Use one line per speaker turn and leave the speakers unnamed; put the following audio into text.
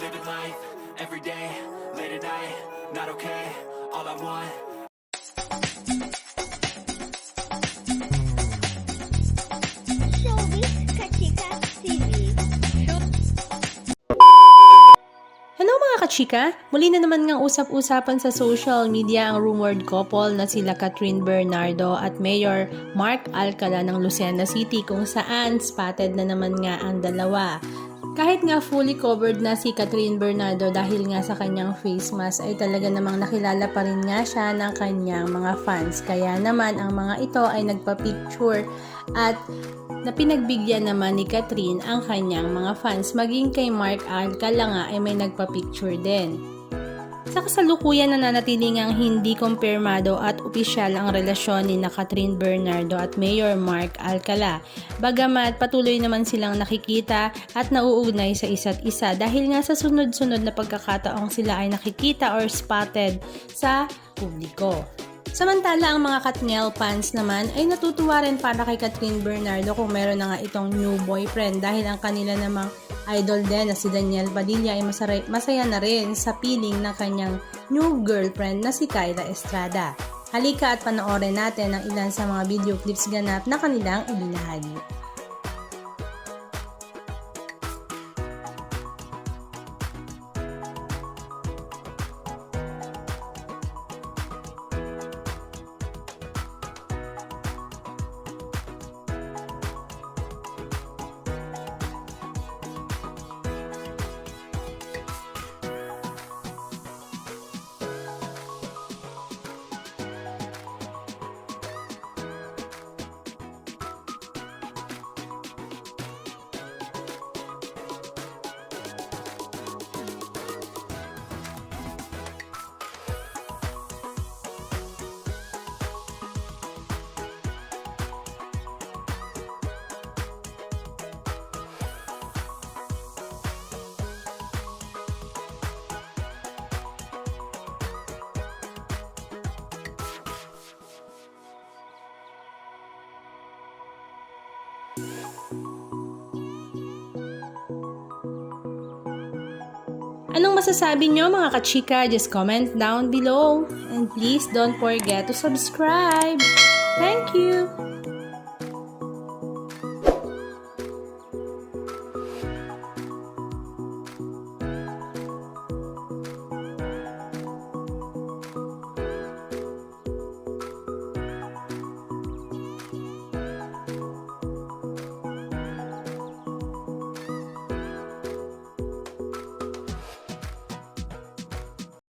living life, everyday, late at night, not okay, all I want.
Showbiz Kachika TV.
Hello mga kachika! Muli na naman ngang usap-usapan sa social media ang rumored couple na sila Catherine Bernardo at Mayor Mark Alcala ng Lucena City kung saan spotted na naman nga ang dalawa. Kahit nga fully covered na si Catherine Bernardo dahil nga sa kanyang face mask ay talaga namang nakilala pa rin nga siya ng kanyang mga fans. Kaya naman ang mga ito ay nagpa-picture at na pinagbigyan naman ni Catherine ang kanyang mga fans. Maging kay Mark Alcala nga ay may nagpa-picture din. Sa kasalukuyan nananatili ngang hindi kumpirmado at opisyal ang relasyon ni na Catherine Bernardo at Mayor Mark Alcala. Bagamat patuloy naman silang nakikita at nauugnay sa isa't isa dahil nga sa sunod-sunod na pagkakataong sila ay nakikita or spotted sa publiko. Samantala, ang mga Katniel fans naman ay natutuwa rin para kay Catherine Bernardo kung meron na nga itong new boyfriend dahil ang kanila namang idol din na si Daniel Padilla ay masaya na rin sa piling ng kanyang new girlfriend na si Kyla Estrada. Halika at panoorin natin ang ilan sa mga video clips ganap na kanilang ibinahagi. Anong masasabi nyo mga kachika? Just comment down below. And please don't forget to subscribe. Thank you!